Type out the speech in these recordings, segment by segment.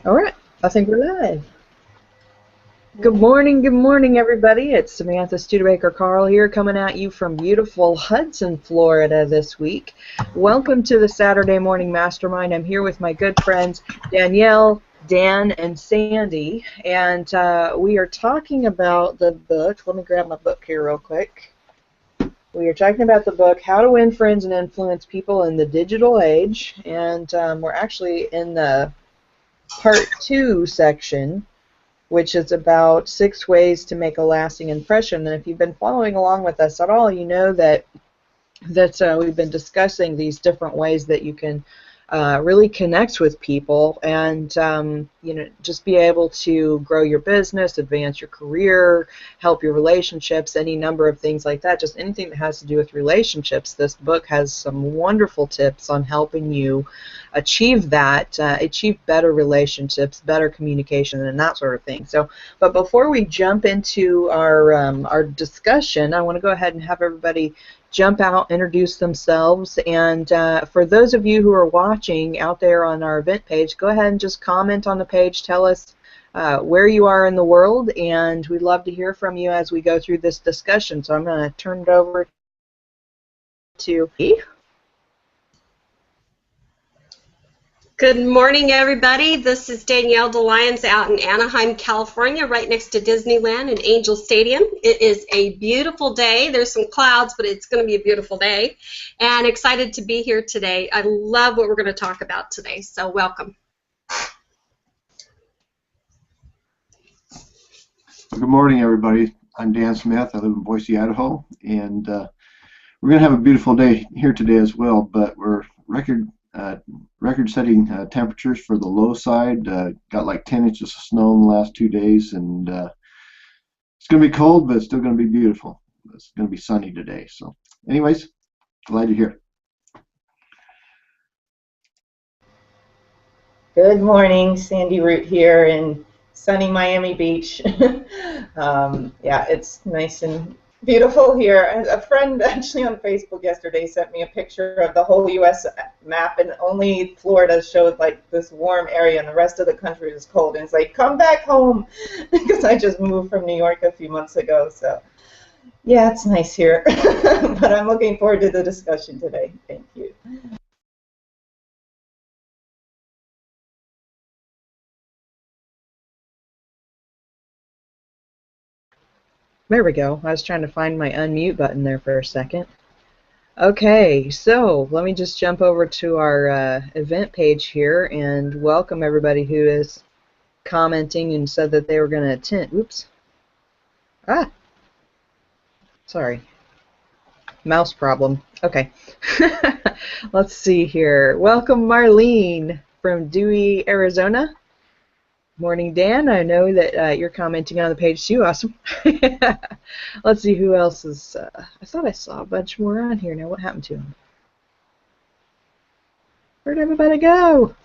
All right, I think we're live. Good morning, everybody. It's Samantha Studebaker-Carl here coming at you from beautiful Hudson, Florida this week. Welcome to the Saturday Morning Mastermind. I'm here with my good friends Danielle, Dan, and Sandy, and we are talking about the book. Let me grab my book here real quick. We are talking about the book, How to Win Friends and Influence People in the Digital Age, and we're actually in the Part 2 section, which is about 6 ways to make a lasting impression. And if you've been following along with us at all, you know that we've been discussing these different ways that you can really connect with people and just be able to grow your business, advance your career, help your relationships, any number of things like that. Just anything that has to do with relationships. This book has some wonderful tips on helping you achieve that, achieve better relationships, better communication, and that sort of thing. So, but before we jump into our discussion, I want to go ahead and have everybody jump out, introduce themselves, and for those of you who are watching out there on our event page, go ahead and just comment on the page, tell us where you are in the world, and we'd love to hear from you as we go through this discussion. So I'm going to turn it over to Good morning, everybody. This is Danielle DeLyons out in Anaheim, California, right next to Disneyland and Angel Stadium. It is a beautiful day. There's some clouds, but it's going to be a beautiful day. And excited to be here today. I love what we're going to talk about today, so welcome. Good morning, everybody. I'm Dan Smith. I live in Boise, Idaho, and we're going to have a beautiful day here today as well, but we're record-setting temperatures for the low side. Got like 10 inches of snow in the last 2 days, and it's going to be cold, but it's still going to be beautiful. It's going to be sunny today. So anyways, glad you're here. Good morning, Sandy Root here in sunny Miami Beach. Yeah, it's nice and beautiful here. A friend actually on Facebook yesterday sent me a picture of the whole U.S. map, and only Florida showed like this warm area, and the rest of the country is cold. And it's like, come back home, because I just moved from New York a few months ago. So, yeah, it's nice here, but I'm looking forward to the discussion today. Thank you. There we go. I was trying to find my unmute button there for a second. Okay, so let me just jump over to our event page here and welcome everybody who is commenting and said that they were going to attend. Oops. Ah. Sorry. Mouse problem. Okay. Let's see here. Welcome Marlene from Dewey, Arizona. Morning, Dan. I know that you're commenting on the page too. Awesome. Let's see who else is. I thought I saw a bunch more on here. Now, what happened to them? Where'd everybody go?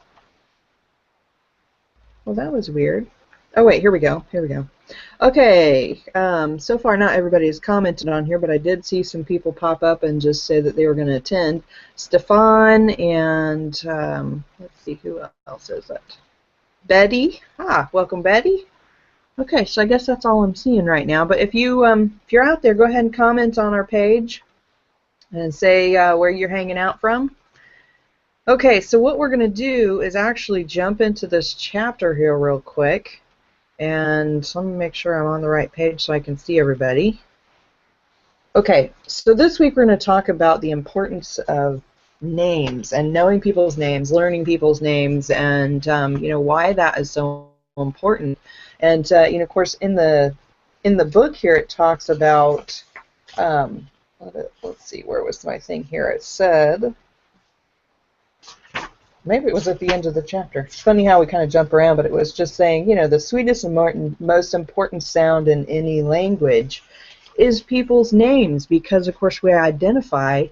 Well, that was weird. Oh, wait. Here we go. Here we go. Okay. So far, not everybody has commented on here, but I did see some people pop up and just say that they were going to attend. Stefan and let's see who else is it. Betty. Welcome, Betty. Okay, so I guess that's all I'm seeing right now. But if you're out there, go ahead and comment on our page and say where you're hanging out from. Okay, so what we're going to do is actually jump into this chapter here real quick. And let me make sure I'm on the right page so I can see everybody. Okay, so this week we're going to talk about the importance of names and knowing people's names, learning people's names, and why that is so important. And of course, in the book here, it talks about. Let's see, where was my thing here? It said. Maybe it was at the end of the chapter. It's funny how we kind of jump around, but it was just saying, the sweetest and most important sound in any language is people's names, because of course we identify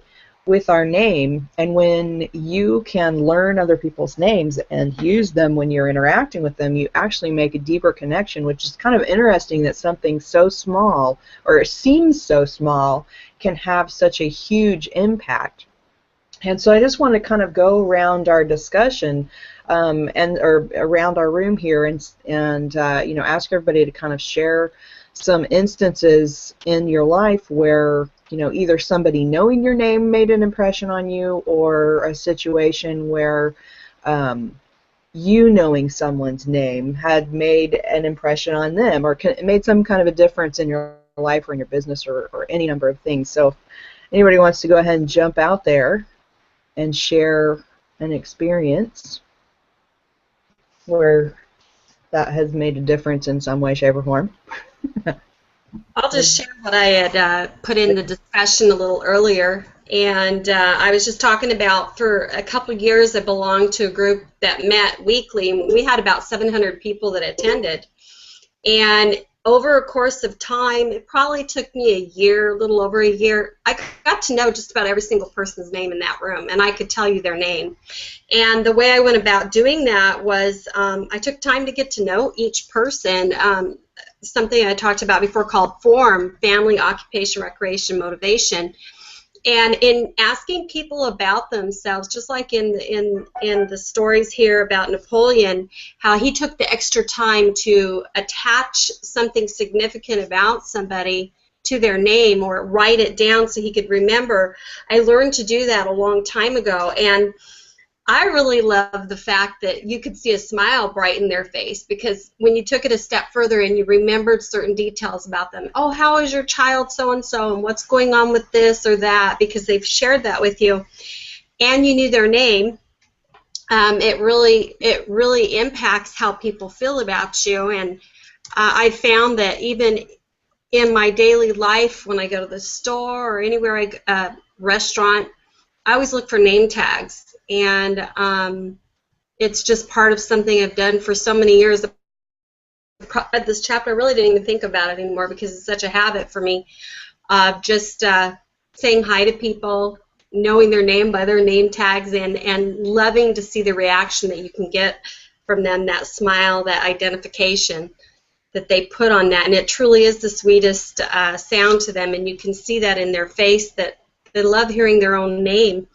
with our name, and when you can learn other people's names and use them when you're interacting with them, you actually make a deeper connection, which is kind of interesting that something so small, or it seems so small, can have such a huge impact. And so I just want to kind of go around our discussion and or around our room here and you know, ask everybody to kind of share some instances in your life where, you know, either somebody knowing your name made an impression on you, or a situation where you knowing someone's name had made an impression on them, or made some kind of a difference in your life or in your business, or any number of things. So if anybody wants to go ahead and jump out there and share an experience where that has made a difference in some way, shape, or form. I'll just share what I had put in the discussion a little earlier. And I was just talking about, for a couple of years, I belonged to a group that met weekly. We had about 700 people that attended. And over a course of time, it probably took me a year, a little over a year, I got to know just about every single person's name in that room, and I could tell you their name. And the way I went about doing that was I took time to get to know each person. Something I talked about before called FORM, Family, Occupation, Recreation, Motivation. And in asking people about themselves, just like in the stories here about Napoleon, how he took the extra time to attach something significant about somebody to their name, or write it down so he could remember. I learned to do that a long time ago, and I really love the fact that you could see a smile brighten their face, because when you took it a step further and you remembered certain details about them, oh, how is your child so-and-so, and what's going on with this or that, because they've shared that with you, and you knew their name, it really impacts how people feel about you. And I found that even in my daily life, when I go to the store or anywhere, restaurant, I always look for name tags. And it's just part of something I've done for so many years. At this chapter, I really didn't even think about it anymore, because it's such a habit for me. Just saying hi to people, knowing their name by their name tags, and loving to see the reaction that you can get from them, that smile, that identification that they put on that. And it truly is the sweetest sound to them, and you can see that in their face, that they love hearing their own name.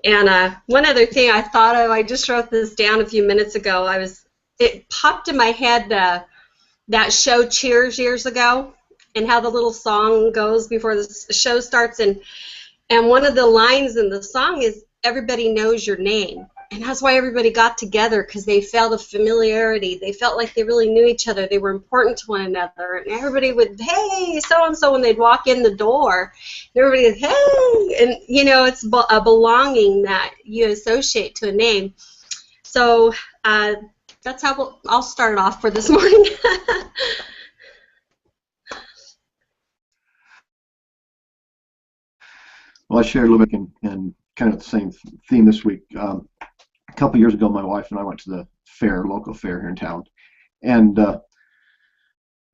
And one other thing I thought of, I just wrote this down a few minutes ago. It popped in my head, that show Cheers years ago, and how the little song goes before the show starts. And one of the lines in the song is, everybody knows your name. And that's why everybody got together, because they felt a familiarity. They felt like they really knew each other. They were important to one another. And everybody would, hey, so-and-so, when they'd walk in the door. Everybody would, hey. And, you know, it's a belonging that you associate to a name. So that's how I'll start it off for this morning. Well, I shared a little bit and kind of the same theme this week. A couple years ago, my wife and I went to the local fair here in town, and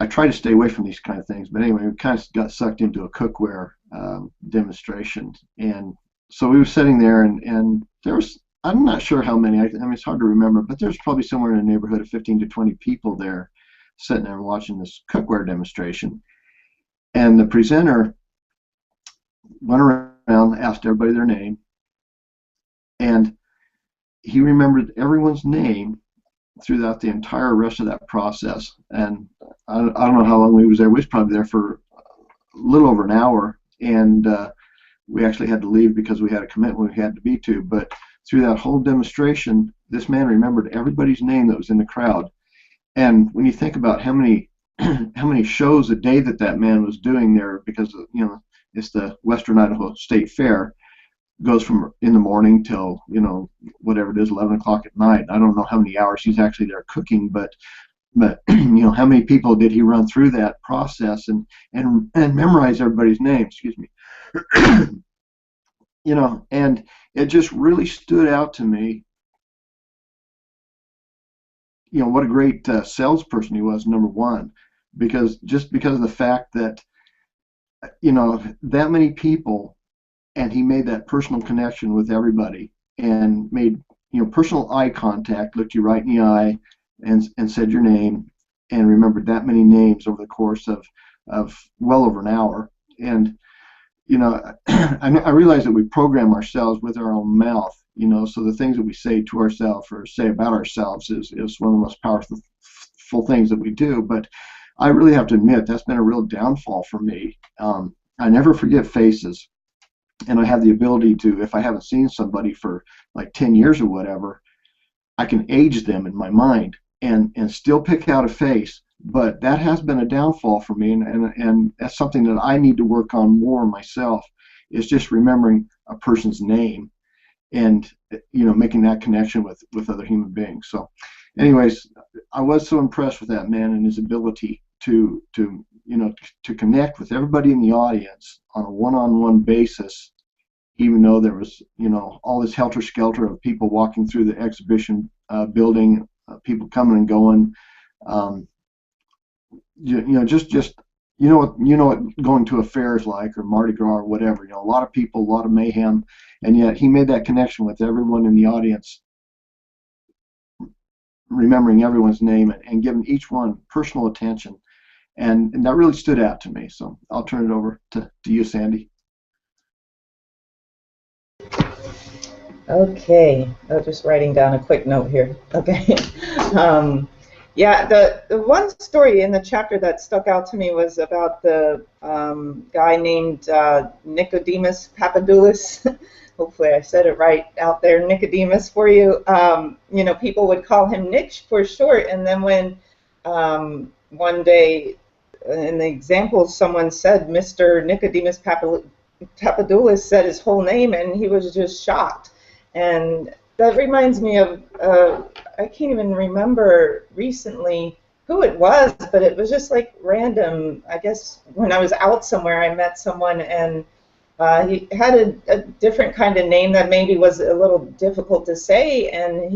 I try to stay away from these kind of things. But anyway, we kind of got sucked into a cookware demonstration, and so we were sitting there, and there was, I'm not sure how many. I mean, it's hard to remember, but there's probably somewhere in the neighborhood of 15 to 20 people there, sitting there watching this cookware demonstration, and the presenter went around, asked everybody their name, and he remembered everyone's name throughout the entire rest of that process. And I don't know how long we was there. We was probably there for a little over an hour, and we actually had to leave because we had a commitment we had to be to. But through that whole demonstration, this man remembered everybody's name that was in the crowd. And when you think about how many shows a day that man was doing there, because you know, it's the Western Idaho State Fair, goes from in the morning till, you know, whatever it is, 11 o'clock at night. I don't know how many hours he's actually there cooking, but you know, how many people did he run through that process and memorize everybody's name? Excuse me. You know, and it just really stood out to me, you know, what a great salesperson he was, number one, because of the fact that, you know, that many people, and he made that personal connection with everybody, and made, you know, personal eye contact, looked you right in the eye, and said your name, and remembered that many names over the course of well over an hour. And you know, I realize that we program ourselves with our own mouth, you know, so the things that we say to ourselves or say about ourselves is one of the most powerful things that we do. But I really have to admit that's been a real downfall for me. I never forget faces, and I have the ability to, if I haven't seen somebody for like 10 years or whatever, I can age them in my mind and still pick out a face. But that has been a downfall for me, and that's something that I need to work on more myself, is just remembering a person's name and, you know, making that connection with other human beings. So anyways, I was so impressed with that man and his ability to you know, to connect with everybody in the audience on a one-on-one basis, even though there was, you know, all this helter-skelter of people walking through the exhibition building, people coming and going. You know, just you know what going to a fair is like, or Mardi Gras or whatever. You know, a lot of people, a lot of mayhem, and yet he made that connection with everyone in the audience, remembering everyone's name and giving each one personal attention, and that really stood out to me. So I'll turn it over to you, Sandy. Okay, I'm just writing down a quick note here. Okay. Yeah, the one story in the chapter that stuck out to me was about the guy named Nicodemus Papadoulis. Hopefully I said it right out there, Nicodemus, for you. You know, people would call him Nick for short, and then when one day in the example someone said Mr. Nicodemus Papadoulis said his whole name, and he was just shocked. And that reminds me of, I can't even remember recently who it was, but it was just like random. I guess when I was out somewhere, I met someone, and he had a different kind of name that maybe was a little difficult to say, and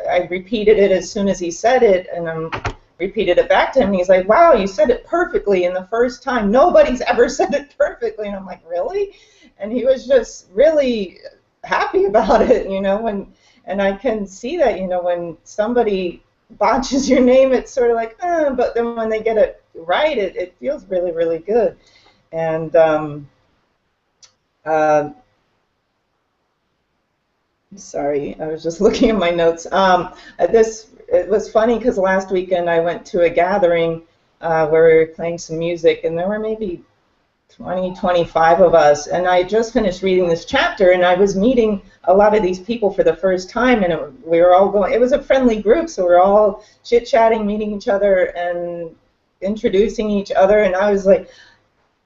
I repeated it as soon as he said it, and repeated it back to him, and he's like, wow, you said it perfectly in the first time. Nobody's ever said it perfectly. And I'm like, really? And he was just really happy about it, you know, and I can see that, you know, when somebody botches your name, it's sort of like, but then when they get it right, it feels really, really good. And sorry, I was just looking at my notes. It was funny because last weekend I went to a gathering where we were playing some music, and there were maybe 20, 25 of us, and I just finished reading this chapter, and I was meeting a lot of these people for the first time, and we were all going, it was a friendly group, so we were all chit-chatting, meeting each other, and introducing each other, and I was like,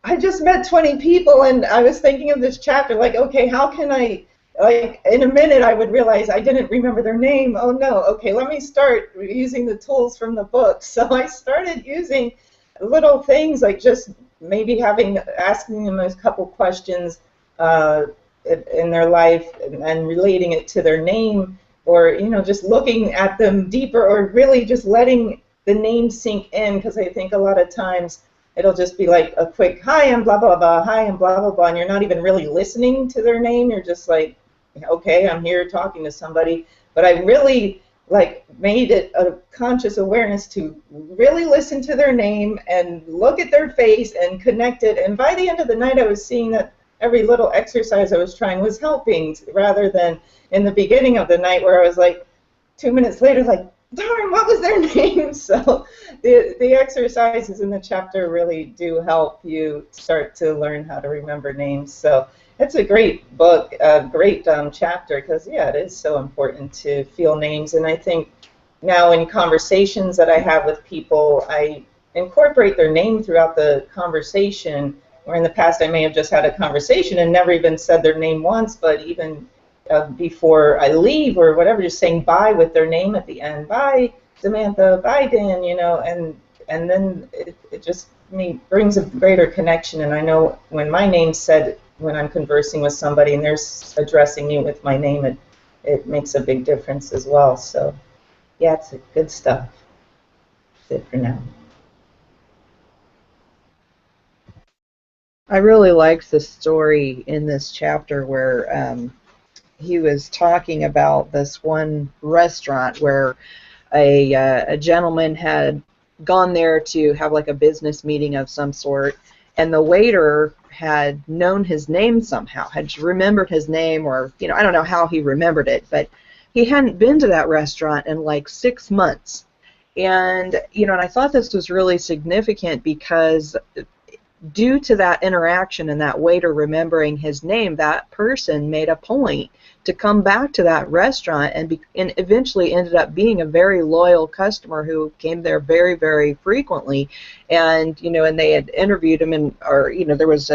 I just met 20 people, and I was thinking of this chapter, like, okay, how can I, like, in a minute I would realize I didn't remember their name. Oh no, okay, let me start using the tools from the book. So I started using little things like just maybe asking them a couple questions in their life and relating it to their name, or, you know, just looking at them deeper, or really just letting the name sink in, because I think a lot of times it'll just be like a quick, hi, I'm blah, blah, blah, hi, I'm blah, blah, blah, and you're not even really listening to their name. You're just like, okay, I'm here talking to somebody. But I really made it a conscious awareness to really listen to their name and look at their face and connect it. And by the end of the night, I was seeing that every little exercise I was trying was helping, rather than in the beginning of the night where I was like 2 minutes later, like, darn, what was their name? So the exercises in the chapter really do help you start to learn how to remember names. So it's a great book, a great chapter, because, yeah, it is so important to feel names. And I think now in conversations that I have with people, I incorporate their name throughout the conversation, where in the past I may have just had a conversation and never even said their name once, but even before I leave or whatever, just saying bye with their name at the end. Bye, Samantha. Bye, Dan. You know, and then it just brings a greater connection. And I know when my name's said when I'm conversing with somebody and they're addressing me with my name, it makes a big difference as well. So, yeah, it's good stuff. That's it for now. I really liked the story in this chapter where he was talking about this one restaurant where a gentleman had gone there to have like a business meeting of some sort, and the waiter had known his name somehow, had remembered his name, or, you know, I don't know how he remembered it, but he hadn't been to that restaurant in like 6 months. And, you know, and I thought this was really significant because due to that interaction and that waiter remembering his name, that person made a point to come back to that restaurant and eventually ended up being a very loyal customer who came there very, very frequently. And, you know, and they had interviewed him, and, or, you know, there was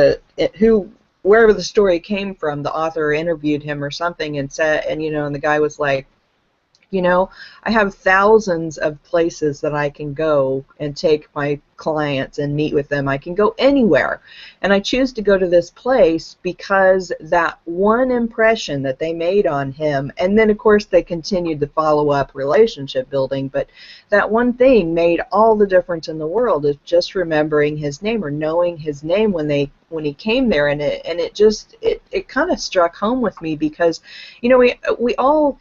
wherever the story came from, the author interviewed him or something and said, and, you know, and the guy was like, you know, I have thousands of places that I can go and take my clients and meet with them. I can go anywhere. And I choose to go to this place because that one impression that they made on him, and then of course they continued the follow-up relationship building, but that one thing made all the difference in the world, of just remembering his name or knowing his name when he came there. And it kind of struck home with me because, you know, we all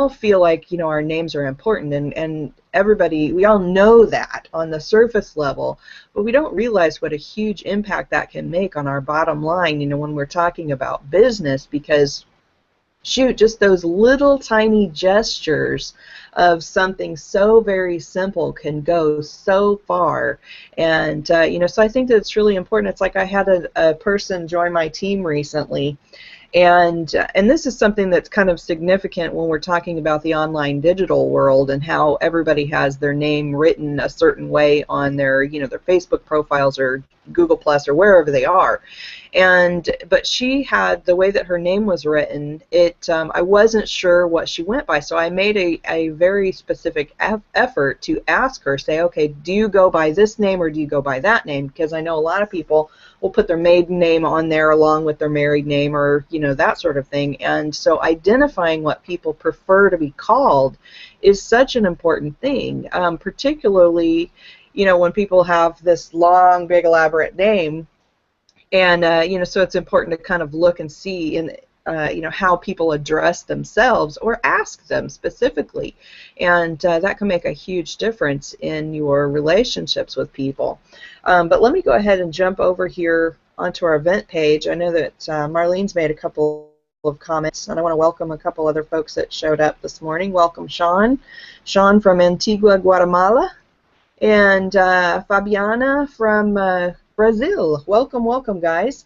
feel like, you know, our names are important, and everybody, we all know that on the surface level, but we don't realize what a huge impact that can make on our bottom line, you know, when we're talking about business, because shoot, just those little tiny gestures of something so very simple can go so far. And, you know, so I think that it's really important. It's like I had a person join my team recently, and this is something that's kind of significant when we're talking about the online digital world and how everybody has their name written a certain way on their, you know, their Facebook profiles or Google Plus or wherever they are. But she had, the way that her name was written, I wasn't sure what she went by, so I made a very specific effort to ask her, say, okay, do you go by this name or do you go by that name? Because I know a lot of people will put their maiden name on there along with their married name, or, you know, that sort of thing. And so identifying what people prefer to be called is such an important thing, particularly, you know, when people have this long, big, elaborate name. And, you know, so it's important to kind of look and see in, you know, how people address themselves or ask them specifically. And that can make a huge difference in your relationships with people. But let me go ahead and jump over here onto our event page. I know that Marlene's made a couple of comments, and I want to welcome a couple other folks that showed up this morning. Welcome, Sean. Sean from Antigua, Guatemala. And Fabiana from Brazil. Welcome, welcome, guys.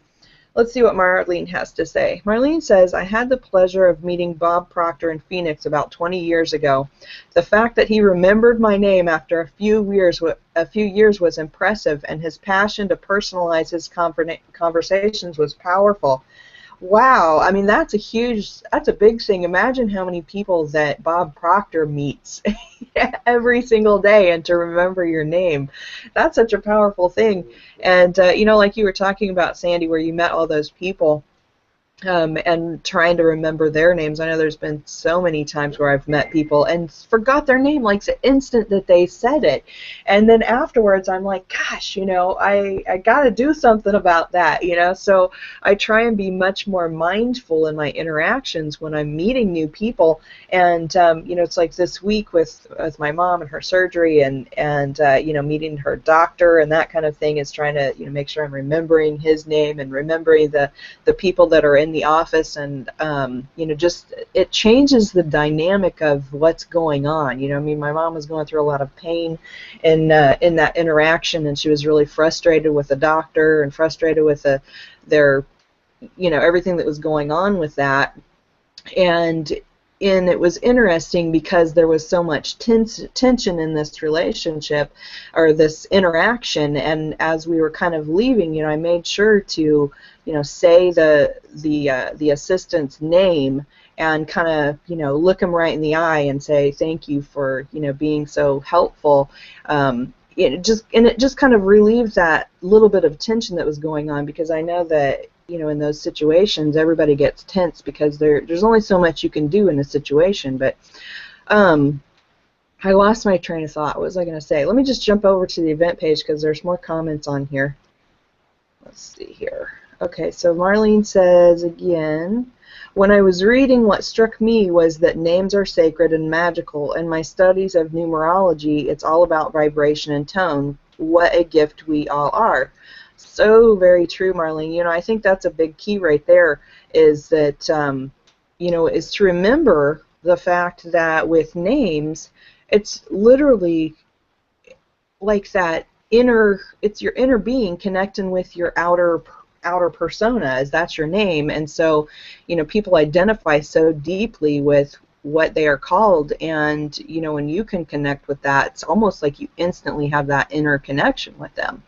Let's see what Marlene has to say. Marlene says, I had the pleasure of meeting Bob Proctor in Phoenix about 20 years ago. The fact that he remembered my name after a few years was impressive, and his passion to personalize his conversations was powerful. Wow, I mean, that's a big thing. Imagine how many people that Bob Proctor meets every single day, and to remember your name. That's such a powerful thing. And, you know, like you were talking about, Sandy, where you met all those people, and trying to remember their names. I know there's been so many times where I've met people and forgot their name like the instant that they said it. And then afterwards I'm like, gosh, you know, I got to do something about that, you know. So I try and be much more mindful in my interactions when I'm meeting new people. And, you know, it's like this week with my mom and her surgery and you know, meeting her doctor and that kind of thing, is trying to, you know, make sure I'm remembering his name and remembering the people that are in the office. And you know, just it changes the dynamic of what's going on. You know, I mean, my mom was going through a lot of pain in that interaction, and she was really frustrated with the doctor and frustrated with their, you know, everything that was going on with that. And it was interesting because there was so much tension in this relationship or this interaction, and as we were kind of leaving, you know, I made sure to, you know, say the assistant's name and kind of, you know, look him right in the eye and say thank you for, you know, being so helpful. It just kind of relieved that little bit of tension that was going on, because I know that, you know, in those situations everybody gets tense because there's only so much you can do in a situation. But I lost my train of thought. What was I going to say? Let me just jump over to the event page because there's more comments on here. Let's see here. Okay, so Marlene says again, when I was reading, what struck me was that names are sacred and magical. In my studies of numerology, it's all about vibration and tone. What a gift we all are. So very true, Marlene. You know, I think that's a big key right there, is that, you know, is to remember the fact that with names, it's literally like that inner, it's your inner being connecting with your outer persona, as that's your name. And so, you know, people identify so deeply with what they are called, and you know, when you can connect with that, it's almost like you instantly have that inner connection with them.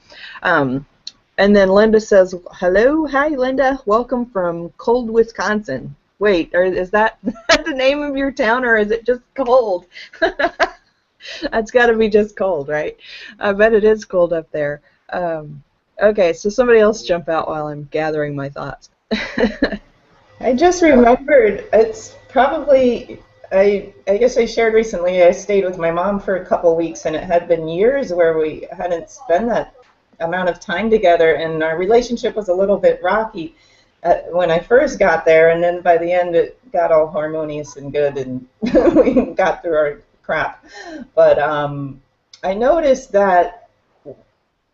And then Linda says, hello, hi Linda, welcome from cold Wisconsin. Wait, or is that the name of your town, or is it just cold? That's got to be just cold, right? I bet it is cold up there. Okay, so somebody else jump out while I'm gathering my thoughts. I just remembered, it's probably, I guess I shared recently, I stayed with my mom for a couple weeks, and it had been years where we hadn't spent that amount of time together, and our relationship was a little bit rocky when I first got there, and then by the end it got all harmonious and good, and we got through our crap. But I noticed that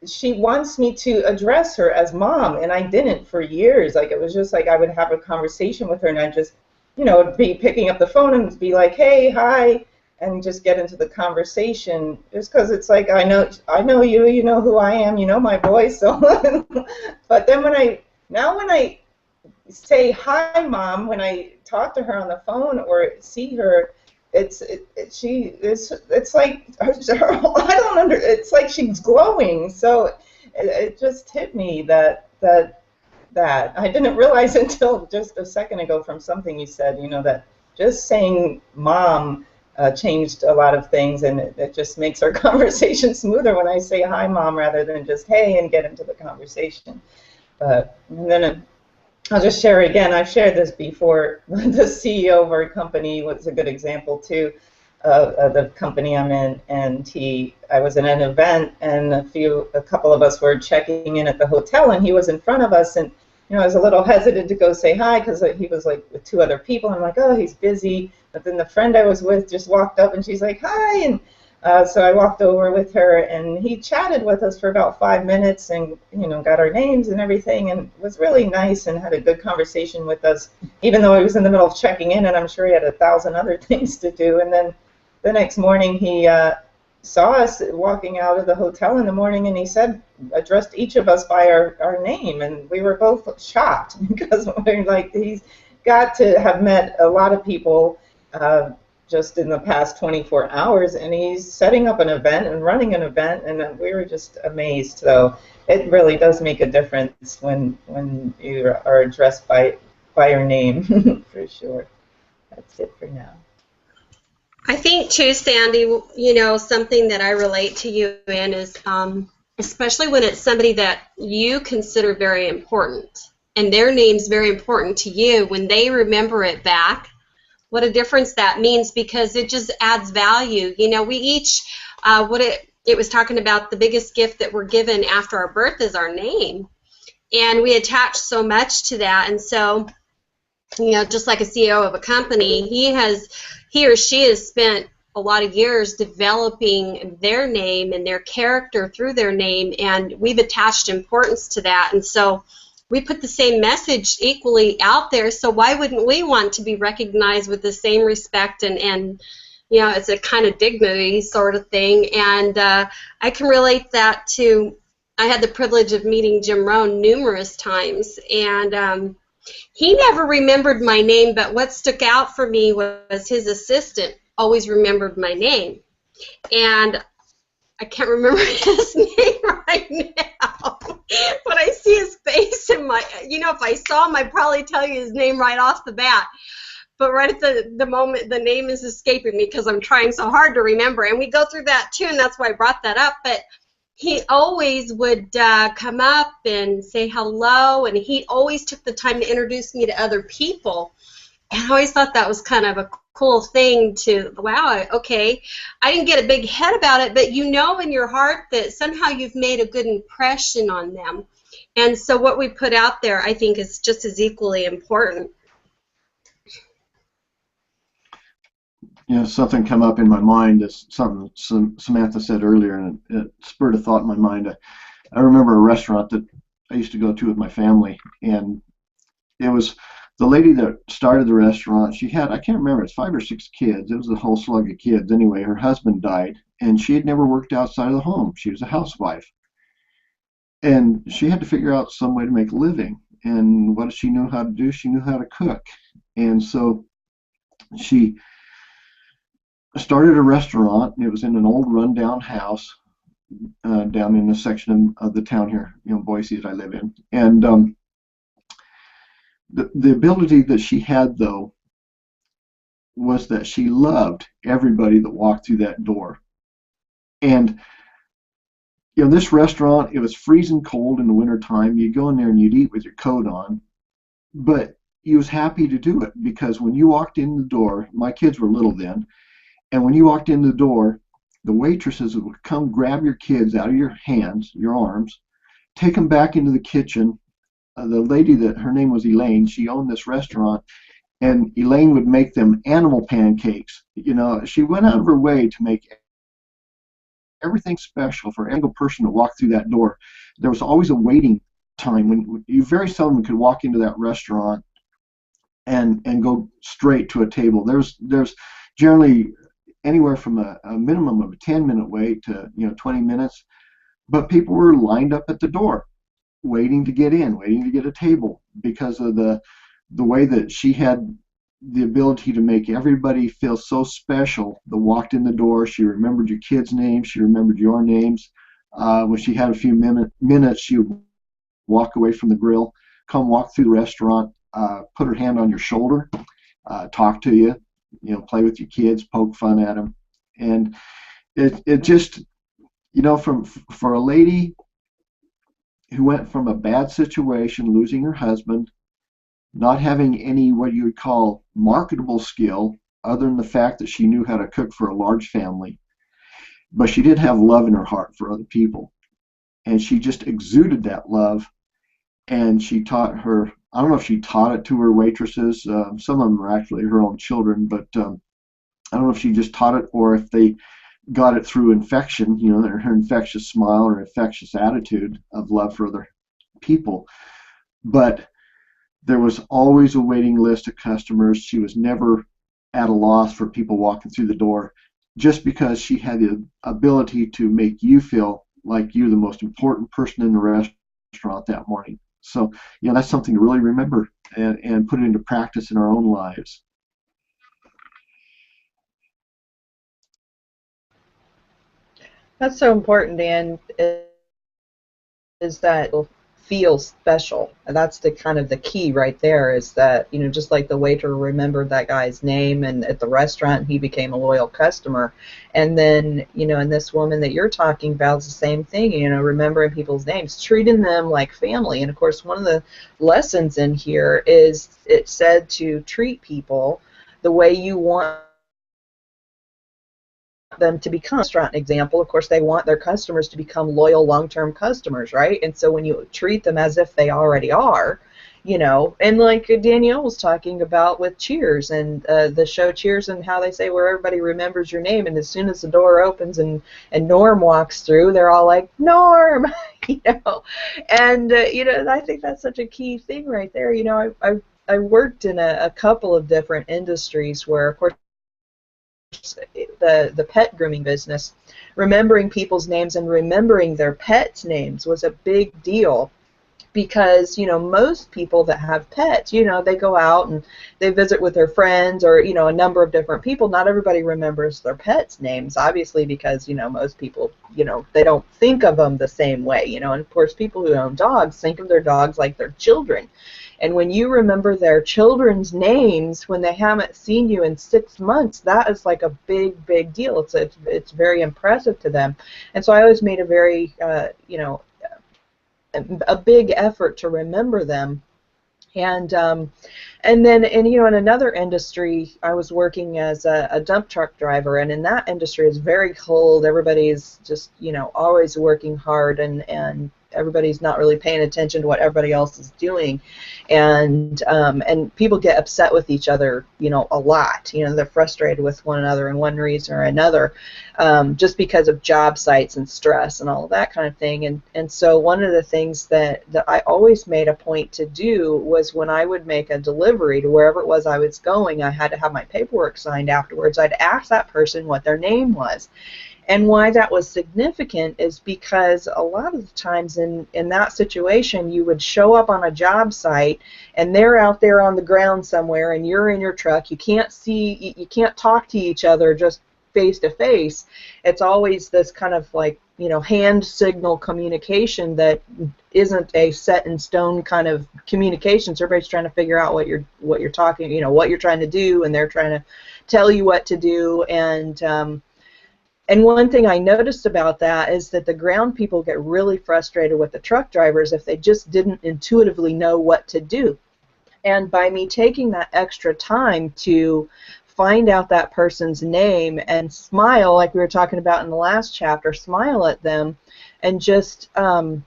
she wants me to address her as mom, and I didn't for years. Like, it was just like I would have a conversation with her, and I'd just, you know, be picking up the phone and be like, hey, hi, and just get into the conversation, just because it's like, I know you, you know who I am, you know my voice. So but then when I say hi mom, when I talk to her on the phone or see her, it's like I don't it's like she's glowing. So it just hit me that I didn't realize until just a second ago from something you said, you know, that just saying mom changed a lot of things, and it just makes our conversation smoother when I say hi mom rather than just hey and get into the conversation. But and then I'll just share it again. I've shared this before. The CEO of our company was a good example too, of the company I'm in. And I was in an event, and a couple of us were checking in at the hotel, and he was in front of us, and you know, I was a little hesitant to go say hi because he was like with two other people. I'm like, oh, he's busy. But then the friend I was with just walked up, and she's like, hi, and so I walked over with her, and he chatted with us for about 5 minutes, and you know, got our names and everything, and was really nice and had a good conversation with us, even though he was in the middle of checking in, and I'm sure he had 1,000 other things to do. And then the next morning, he saw us walking out of the hotel in the morning, and he addressed each of us by our name, and we were both shocked because we're like, he's got to have met a lot of people just in the past 24 hours, and he's setting up an event and running an event, and we were just amazed. So it really does make a difference when you are addressed by your name, for sure. That's it for now. I think too, Sandy, you know, something that I relate to you in is, especially when it's somebody that you consider very important, and their name's very important to you, when they remember it back, what a difference that means, because it just adds value. You know, we each, it was talking about the biggest gift that we're given after our birth is our name, and we attach so much to that. And so, you know, just like a CEO of a company, he or she has spent a lot of years developing their name and their character through their name, and we've attached importance to that. And so we put the same message equally out there, so why wouldn't we want to be recognized with the same respect and you know, it's a kind of dignity sort of thing. And I can relate that to, I had the privilege of meeting Jim Rohn numerous times, and he never remembered my name, but what stuck out for me was his assistant always remembered my name. And I can't remember his name right now, but I see his face in my, you know, if I saw him, I'd probably tell you his name right off the bat. But right at the moment, the name is escaping me because I'm trying so hard to remember. And we go through that too, and that's why I brought that up. But he always would come up and say hello, and he always took the time to introduce me to other people. And I always thought that was kind of a cool thing to, wow, okay, I didn't get a big head about it, but you know in your heart that somehow you've made a good impression on them. And so what we put out there, I think, is just as equally important. You know, something come up in my mind is something Samantha said earlier, and it spurred a thought in my mind. I remember a restaurant that I used to go to with my family, and it was the lady that started the restaurant. She had, I can't remember, it's 5 or 6 kids. It was a whole slug of kids. Anyway, her husband died, and she had never worked outside of the home. She was a housewife, and she had to figure out some way to make a living. And what she knew how to do, she knew how to cook. And so she started a restaurant. It was in an old rundown house down in a section of the town here, Boise, that I live in. And the ability that she had, though, was that she loved everybody that walked through that door. And this restaurant, it was freezing cold in the wintertime. You'd go in there and you'd eat with your coat on, but you was happy to do it, because when you walked in the door, my kids were little then, and when you walked in the door, the waitresses would come grab your kids out of your hands, your arms, take them back into the kitchen. The lady, that her name was Elaine, she owned this restaurant, and Elaine would make them animal pancakes. She went out of her way to make everything special for every single person to walk through that door. There was always a waiting time when you very seldom could walk into that restaurant and go straight to a table. There's generally anywhere from a minimum of a 10-minute wait to 20 minutes, but people were lined up at the door waiting to get in, waiting to get a table, because of the way that she had the ability to make everybody feel so special that walked in the door. She remembered your kids' names, she remembered your names. When she had a few minutes, she would walk away from the grill, come walk through the restaurant, put her hand on your shoulder, talk to you, play with your kids, poke fun at them. And it just, for a lady who went from a bad situation, losing her husband, not having any what you would call marketable skill other than the fact that she knew how to cook for a large family, but she did have love in her heart for other people, and she just exuded that love. And she taught her, I don't know if she taught it to her waitresses, some of them are actually her own children, but I don't know if she just taught it or if they got it through infection, her infectious smile or infectious attitude of love for other people. But there was always a waiting list of customers. She was never at a loss for people walking through the door, just because she had the ability to make you feel like you're the most important person in the restaurant that morning. So, that's something to really remember and put it into practice in our own lives. That's so important, Dan, is that people feel special. And that's the kind of the key right there, is that, just like the waiter remembered that guy's name and at the restaurant he became a loyal customer. And then, and this woman that you're talking about is the same thing, remembering people's names, treating them like family. And of course, one of the lessons in here is it said to treat people the way you want them to become. Restaurant example, of course, they want their customers to become loyal long-term customers, right? And so when you treat them as if they already are, and like Danielle was talking about with Cheers and the show Cheers, and how they say where everybody remembers your name, and as soon as the door opens and Norm walks through, they're all like, Norm, and I think that's such a key thing right there. I worked in a couple of different industries where, of course, the pet grooming business, remembering people's names and remembering their pets' names was a big deal, because most people that have pets, they go out and they visit with their friends, or a number of different people. Not everybody remembers their pets' names, obviously, because most people, they don't think of them the same way, and of course people who own dogs think of their dogs like their children. And when you remember their children's names when they haven't seen you in 6 months, that is like a big, big deal. It's very impressive to them. And so I always made a very, a big effort to remember them. And then in another industry, I was working as a dump truck driver, and in that industry it's very cold. Everybody's just always working hard, and everybody's not really paying attention to what everybody else is doing, and people get upset with each other, a lot. They're frustrated with one another in one reason or another, just because of job sites and stress and all of that kind of thing. And so one of the things that I always made a point to do was when I would make a delivery to wherever it was I was going, I had to have my paperwork signed afterwards. I'd ask that person what their name was. And why that was significant is because a lot of the times in that situation, you would show up on a job site and they're out there on the ground somewhere and you're in your truck. You can't see, you can't talk to each other just face to face. It's always this kind of like, hand signal communication that isn't a set in stone kind of communication. So everybody's trying to figure out what you're talking, what you're trying to do, and they're trying to tell you what to do. And one thing I noticed about that is that the ground people get really frustrated with the truck drivers if they just didn't intuitively know what to do. And by me taking that extra time to find out that person's name and smile, like we were talking about in the last chapter, smile at them and just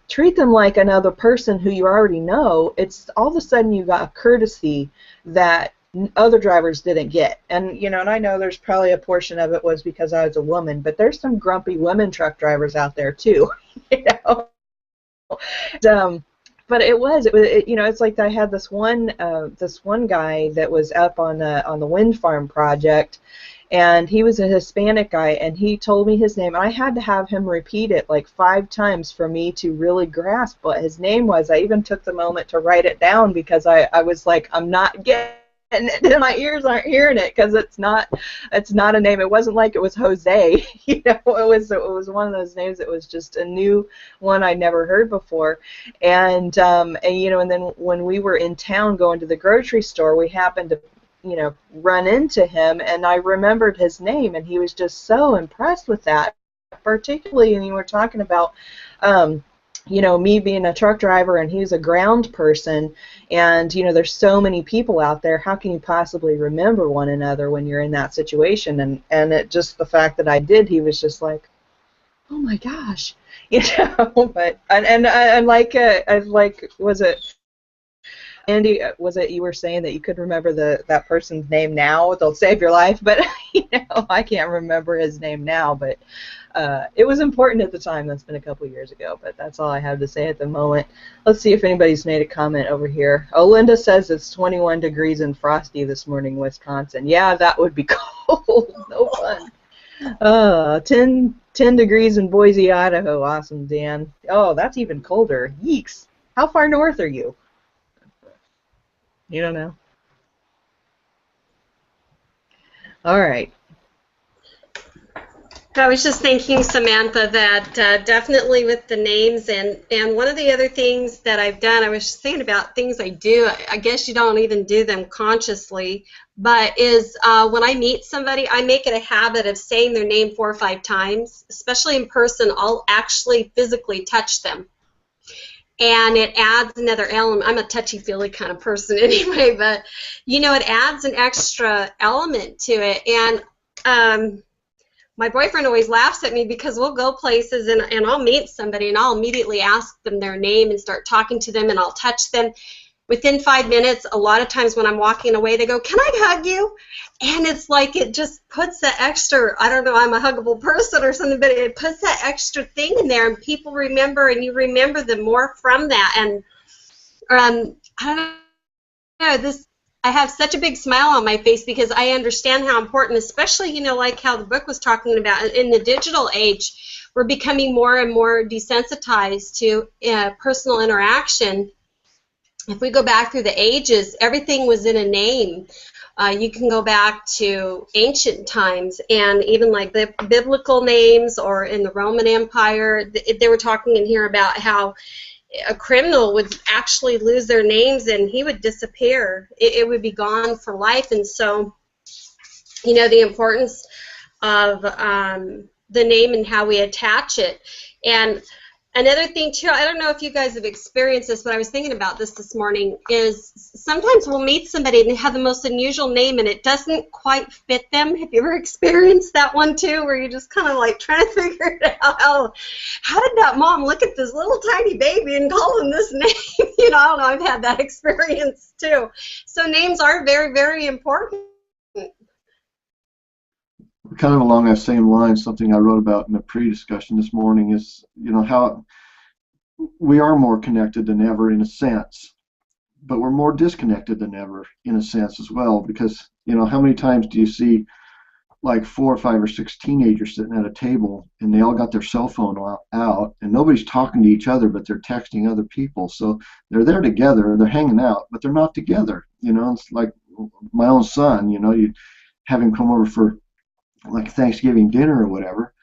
treat them like another person who you already know, it's all of a sudden you got a courtesy that other drivers didn't get. And and I know there's probably a portion of it was because I was a woman, but there's some grumpy women truck drivers out there too. But it's like I had this one guy that was up on the wind farm project, and he was a Hispanic guy, and he told me his name. I had to have him repeat it like 5 times for me to really grasp what his name was. I even took the moment to write it down because I was like, I'm not getting and my ears aren't hearing it because it's not a name. It wasn't like it was Jose, it was one of those names that was just a new one I'd never heard before. And then when we were in town going to the grocery store, we happened to run into him, and I remembered his name, and he was just so impressed with that, particularly when you were talking about me being a truck driver and he's a ground person, and there's so many people out there, how can you possibly remember one another when you're in that situation? And it just the fact that I did, he was just like, oh my gosh, but and like was it Andy, was it you were saying that you could remember that person's name now, they'll save your life, but I can't remember his name now, but it was important at the time. That's been a couple years ago, but that's all I have to say at the moment. Let's see if anybody's made a comment over here. Oh, Linda says it's 21 degrees and frosty this morning in Wisconsin. Yeah, that would be cold. No fun. 10 degrees in Boise, Idaho. Awesome, Dan. Oh, that's even colder. Yeeks. How far north are you? You don't know? All right. I was just thinking, Samantha, that definitely with the names, and one of the other things that I've done, I was just thinking about things I do, I guess you don't even do them consciously, but is when I meet somebody, I make it a habit of saying their name 4 or 5 times, especially in person. I'll actually physically touch them. And it adds another element. I'm a touchy-feely kind of person anyway, but, it adds an extra element to it. And my boyfriend always laughs at me because we'll go places and I'll meet somebody and I'll immediately ask them their name and start talking to them, and I'll touch them. Within 5 minutes, a lot of times when I'm walking away, they go, "Can I hug you?" And it's like it just puts that extra, I don't know, I'm a huggable person or something, but it puts that extra thing in there, and people remember, and you remember them more from that. And I don't know, I have such a big smile on my face because I understand how important, especially, like how the book was talking about, in the digital age, we're becoming more and more desensitized to personal interaction. If we go back through the ages, everything was in a name. You can go back to ancient times, and even like the biblical names, or in the Roman Empire, they were talking in here about how a criminal would actually lose their names and he would disappear. It would be gone for life. And so, the importance of the name and how we attach it. And Another thing too, I don't know if you guys have experienced this, but I was thinking about this morning, is sometimes we'll meet somebody and they have the most unusual name and it doesn't quite fit them. Have you ever experienced that one too, where you're just kind of like trying to figure it out? How did that mom look at this little tiny baby and call him this name? You know, I don't know, I've had that experience too. So names are very, very important. Kind of along that same line, something I wrote about in a pre-discussion this morning is, how we are more connected than ever in a sense, but we're more disconnected than ever in a sense as well, because, how many times do you see like 4 or 5 or 6 teenagers sitting at a table and they all got their cell phone out and nobody's talking to each other, but they're texting other people. So they're there together, they're hanging out, but they're not together. It's like my own son, you have him come over for like Thanksgiving dinner or whatever,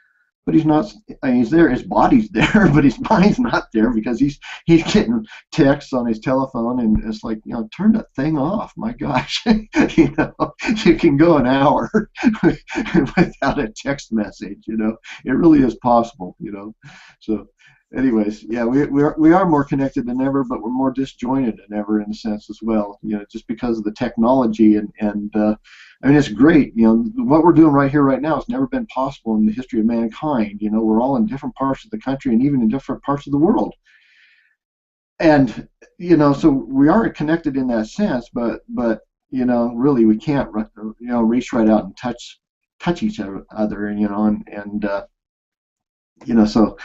but he's not. I mean, he's there. His body's there, but his mind's not there because he's getting texts on his telephone, and it's like, turn that thing off. My gosh, you can go an hour without a text message. It really is possible. So. Anyways, yeah, we are more connected than ever, but we're more disjointed than ever in a sense as well. Just because of the technology and I mean, it's great. What we're doing right here, right now, has never been possible in the history of mankind. We're all in different parts of the country and even in different parts of the world. And so we are connected in that sense, but really we can't reach right out and touch each other, and so.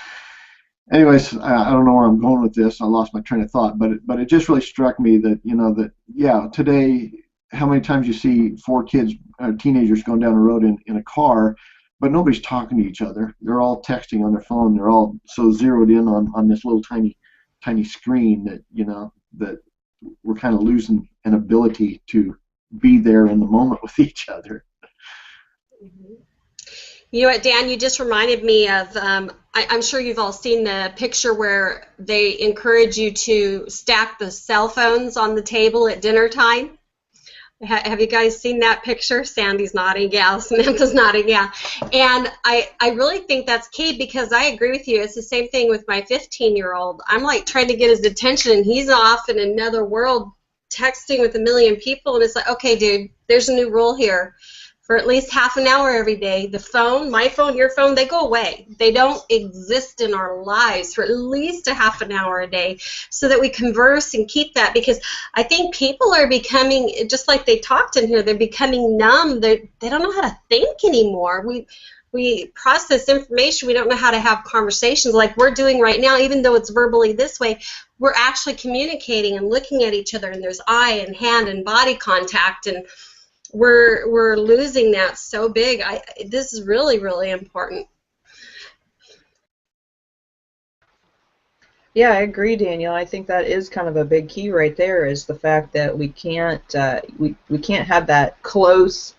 Anyways, I don't know where I'm going with this. I lost my train of thought, but it just really struck me that today, how many times you see 4 kids, teenagers going down the road in a car, but nobody's talking to each other. They're all texting on their phone. They're all so zeroed in on this little tiny screen that we're kind of losing an ability to be there in the moment with each other. Mm-hmm. You know what, Dan, you just reminded me of, I'm sure you've all seen the picture where they encourage you to stack the cell phones on the table at dinner time. Have you guys seen that picture? Sandy's nodding, yeah. Samantha's nodding, yeah. And I really think that's key, because I agree with you. It's the same thing with my 15-year-old. I'm like trying to get his attention, and he's off in another world texting with a million people, and it's like, okay, dude, there's a new rule here. For at least half an hour every day, the phone, my phone, your phone, they go away. They don't exist in our lives for at least a half an hour a day, so that we converse and keep that, because I think people are becoming, just like they talked in here, they're becoming numb. They don't know how to think anymore. We process information. We don't know how to have conversations like we're doing right now, even though it's verbally this way. We're actually communicating and looking at each other, and there's eye and hand and body contact, and we're losing that so big. This is really, really important. Yeah, I agree, Daniel. I think that is kind of a big key right there, is the fact that we can't we can't have that close,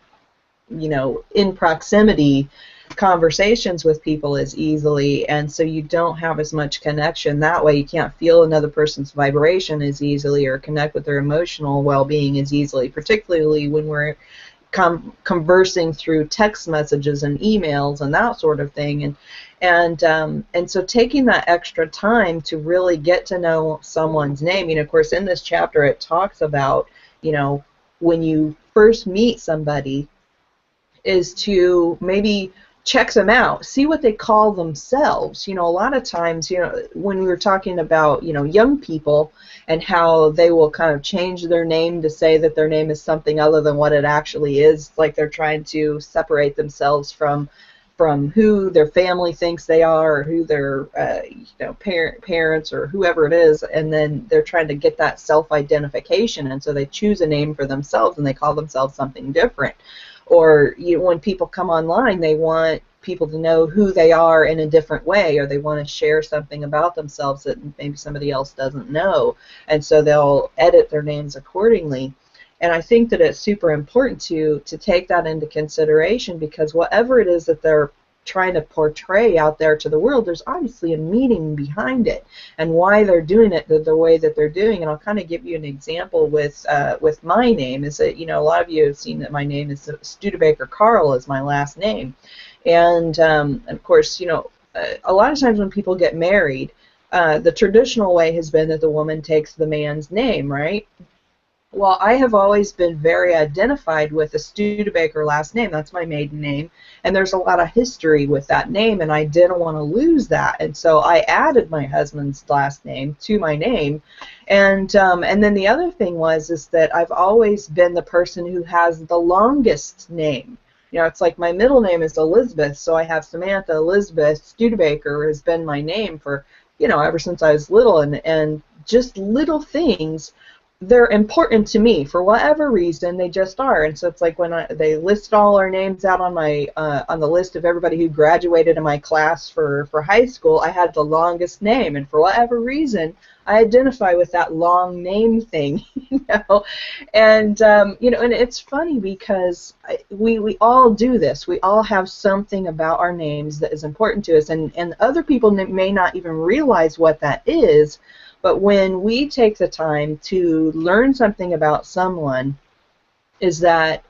in proximity conversations with people as easily, and so you don't have as much connection that way. You can't feel another person's vibration as easily or connect with their emotional well-being as easily, particularly when we're conversing through text messages and emails and that sort of thing. And so taking that extra time to really get to know someone's name. Of course, in this chapter it talks about, when you first meet somebody, is to maybe check them out, see what they call themselves. A lot of times, when we were talking about, young people and how they will kind of change their name to say that their name is something other than what it actually is, like they're trying to separate themselves from who their family thinks they are, or who their parents or whoever it is, and then they're trying to get that self-identification, and so they choose a name for themselves and they call themselves something different. Or when people come online, they want people to know who they are in a different way, or they want to share something about themselves that maybe somebody else doesn't know, and so they'll edit their names accordingly. And I think that it's super important to take that into consideration, because whatever it is that they're trying to portray out there to the world, there's obviously a meaning behind it and why they're doing it the way that they're doing. And I'll kind of give you an example with my name. Is that, a lot of you have seen that my name is Studebaker Carl is my last name, and of course, a lot of times when people get married, the traditional way has been that the woman takes the man's name, right? Well, I have always been very identified with the Studebaker last name. That's my maiden name. And there's a lot of history with that name, and I didn't want to lose that. And so I added my husband's last name to my name. And then the other thing is that I've always been the person who has the longest name. You know, it's like my middle name is Elizabeth, so I have Samantha Elizabeth Studebaker has been my name for, you know, ever since I was little. And just little things, they're important to me for whatever reason. They just are. And so it's like when they list all our names out on my on the list of everybody who graduated in my class for high school, I had the longest name, and for whatever reason I identify with that long name thing, you know. And you know, and it's funny because we all do this. We all have something about our names that is important to us, and other people may not even realize what that is. But when we take the time to learn something about someone, is that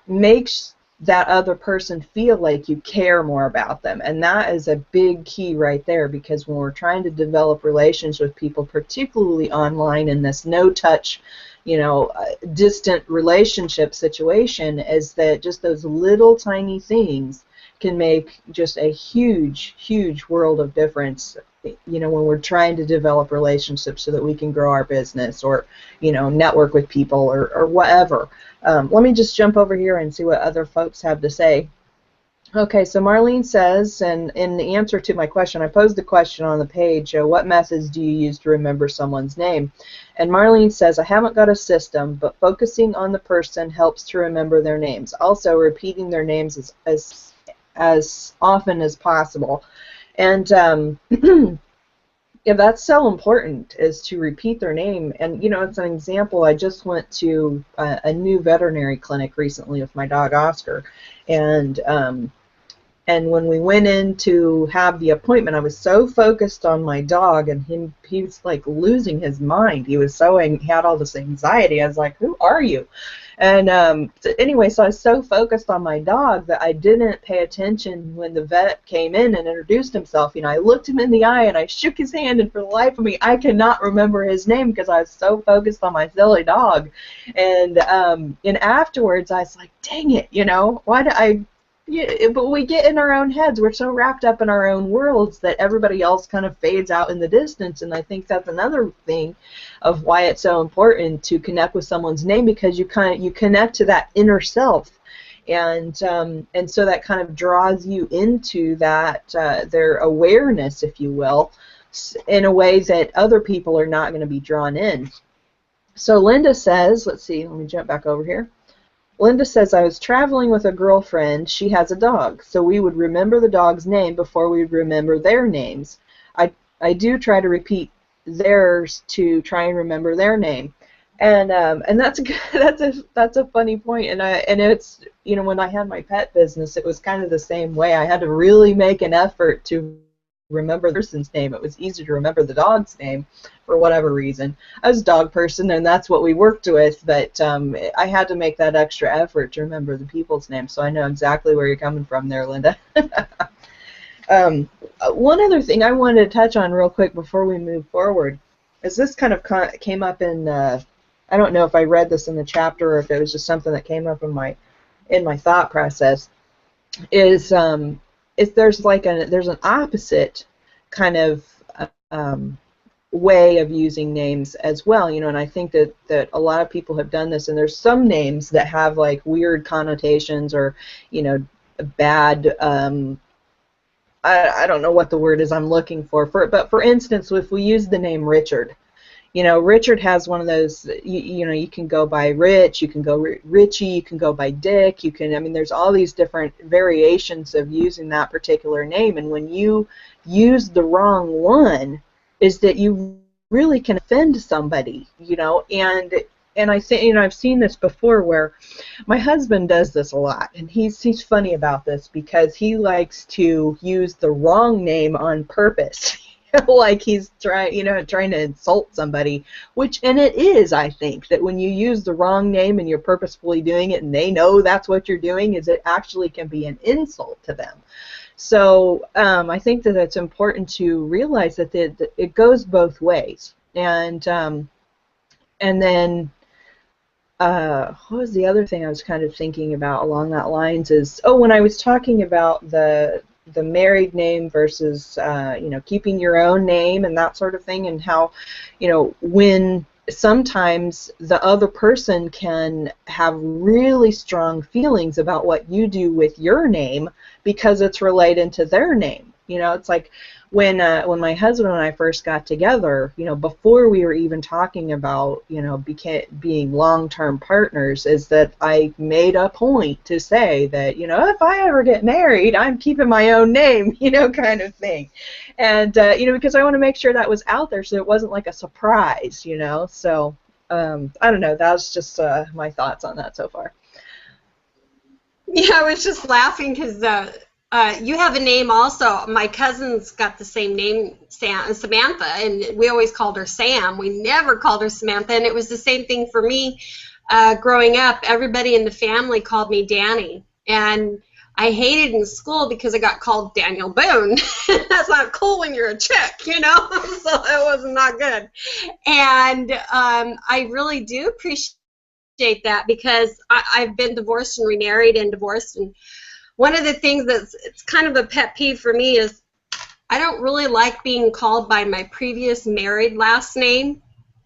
makes that other person feel like you care more about them. And that is a big key right there, because when we're trying to develop relations with people, particularly online in this no-touch, you know, distant relationship situation, is that just those little tiny things can make just a huge, huge world of difference, you know, when we're trying to develop relationships so that we can grow our business, or, you know, network with people, or whatever. Let me just jump over here and see what other folks have to say. Okay, so Marlene says, and in the answer to my question, I posed the question on the page, what methods do you use to remember someone's name? And Marlene says, I haven't got a system, but focusing on the person helps to remember their names. Also, repeating their names as often as possible. And yeah, that's so important, is to repeat their name. And, you know, it's an example. I just went to a new veterinary clinic recently with my dog Oscar, and when we went in to have the appointment, I was so focused on my dog, and he was like losing his mind. He had all this anxiety. I was like, who are you? And anyway, so I was so focused on my dog that I didn't pay attention when the vet came in and introduced himself. You know, I looked him in the eye and I shook his hand, and for the life of me, I cannot remember his name because I was so focused on my silly dog. And afterwards, I was like, dang it, you know, why did I? Yeah, but we get in our own heads. We're so wrapped up in our own worlds that everybody else kind of fades out in the distance. And I think that's another thing of why it's so important to connect with someone's name, because you connect to that inner self, and so that kind of draws you into that their awareness, if you will, in a way that other people are not going to be drawn in. So Linda says, let's see, let me jump back over here. Linda says, I was traveling with a girlfriend. She has a dog, so we would remember the dog's name before we would remember their names. I do try to repeat theirs to try and remember their name, and that's a funny point. And it's, you know, when I had my pet business, it was kind of the same way. I had to really make an effort to remember the person's name. It was easier to remember the dog's name for whatever reason. I was a dog person, and that's what we worked with, but I had to make that extra effort to remember the people's names, so I know exactly where you're coming from there, Linda. One other thing I wanted to touch on real quick before we move forward is this kind of came up in, I don't know if I read this in the chapter or if it was just something that came up in my thought process, is if there's an opposite kind of way of using names as well, you know, and I think that a lot of people have done this, and there's some names that have like weird connotations, or, you know, bad, I don't know what the word is I'm looking for, but for instance, if we use the name Richard, you know, Richard has one of those, you know, you can go by Rich, you can go Richie, you can go by Dick, I mean, there's all these different variations of using that particular name, and when you use the wrong one, is that you really can offend somebody, you know, and I think, you know, I've seen this before where my husband does this a lot, and he's funny about this because he likes to use the wrong name on purpose. Like he's trying to insult somebody, and it is, I think, that when you use the wrong name and you're purposefully doing it and they know that's what you're doing, is it actually can be an insult to them. So I think that it's important to realize that it goes both ways. And then what was the other thing I was kind of thinking about along that lines is, oh, when I was talking about the married name versus keeping your own name and that sort of thing, and how when sometimes the other person can have really strong feelings about what you do with your name because it's related to their name. It's like when my husband and I first got together, before we were even talking about, being long-term partners, is that I made a point to say that, if I ever get married, I'm keeping my own name, kind of thing. And, because I want to make sure that was out there so it wasn't like a surprise, So, I don't know, that was just my thoughts on that so far. Yeah, I was just laughing because you have a name also. My cousin's got the same name, Samantha, and we always called her Sam. We never called her Samantha, and it was the same thing for me growing up. Everybody in the family called me Danny, and I hated in school because I got called Daniel Boone. That's not cool when you're a chick, so it was not good. And I really do appreciate that because I've been divorced and remarried and divorced, and one of the things it's kind of a pet peeve for me is I don't really like being called by my previous married last name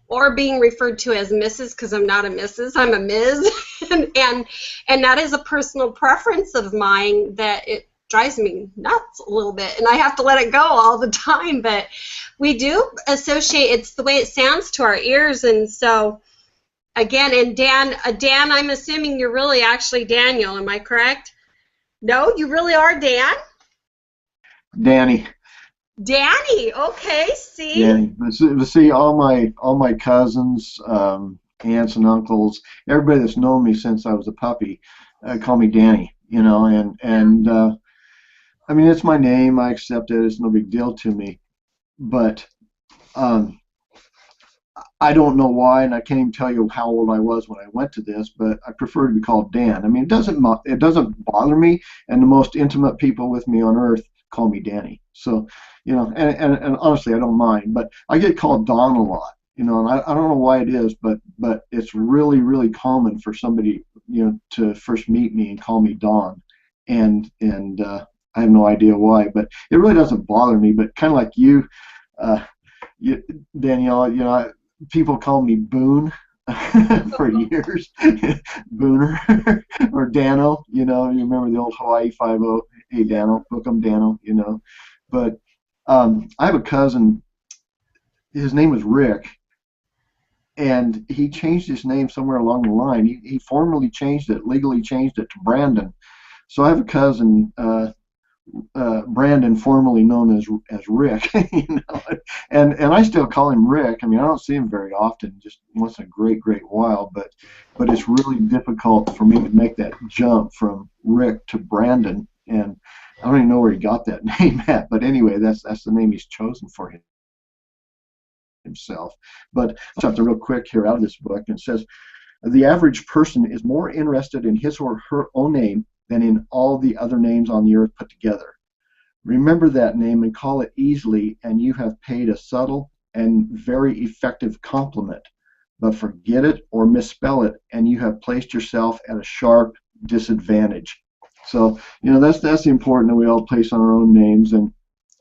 or being referred to as Mrs. because I'm not a Mrs. I'm a Ms. and that is a personal preference of mine that it drives me nuts a little bit, and I have to let it go all the time. But we do associate, it's the way it sounds to our ears, and so again, and Dan, I'm assuming you're really actually Daniel, am I correct? No, you really are Dan? Danny. Danny, okay, see? Danny. But see, all my cousins, aunts and uncles, everybody that's known me since I was a puppy, call me Danny, and I mean, it's my name, I accept it, it's no big deal to me, but I don't know why, and I can't even tell you how old I was when I went to this, but I prefer to be called Dan. I mean, it doesn't bother me, and the most intimate people with me on earth call me Danny. So, and honestly, I don't mind, but I get called Don a lot, and I don't know why it is, but it's really, really common for somebody, to first meet me and call me Don, and I have no idea why, but it really doesn't bother me. But kind of like you, Danielle, people call me Boone for years, Booner or Dano. You remember the old Hawaii 5-0, hey Dano, book 'em Dano. But I have a cousin. His name was Rick, and he changed his name somewhere along the line. He formally changed it, legally changed it to Brandon. So I have a cousin, Brandon, formerly known as Rick, and I still call him Rick. I mean, I don't see him very often, just once in a great while, but it's really difficult for me to make that jump from Rick to Brandon, and I don't even know where he got that name at, but anyway, that's the name he's chosen for himself. But something real quick here out of this book, and it says, the average person is more interested in his or her own name than in all the other names on the earth put together. Remember that name and call it easily, and you have paid a subtle and very effective compliment. But forget it or misspell it, and you have placed yourself at a sharp disadvantage. So, that's the important that we all place on our own names. And,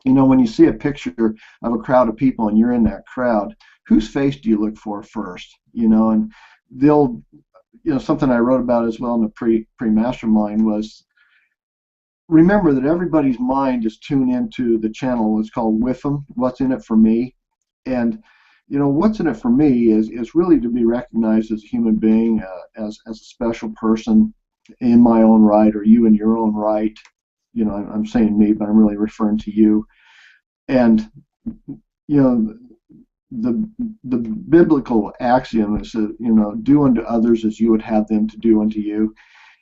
when you see a picture of a crowd of people and you're in that crowd, whose face do you look for first? And they'll, something I wrote about as well in the pre-mastermind was, remember that everybody's mind is tuned into the channel. It's called WIFM, what's in it for me. And what's in it for me is really to be recognized as a human being, as a special person in my own right, or you in your own right. I'm saying me, but I'm really referring to you. And the biblical axiom is that, do unto others as you would have them to do unto you.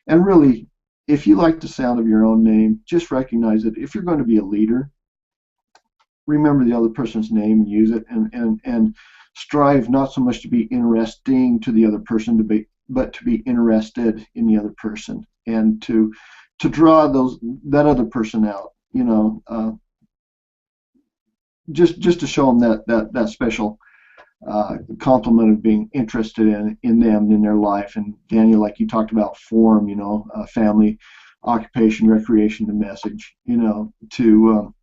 And really, if you like the sound of your own name, just recognize that if you're going to be a leader, remember the other person's name and use it, and strive not so much to be interesting to the other person, but to be interested in the other person, and to draw that other person out. you know, just to show them that special compliment of being interested in them and in their life. And Daniel, like you talked about form, you know, family, occupation, recreation, the message, you know, to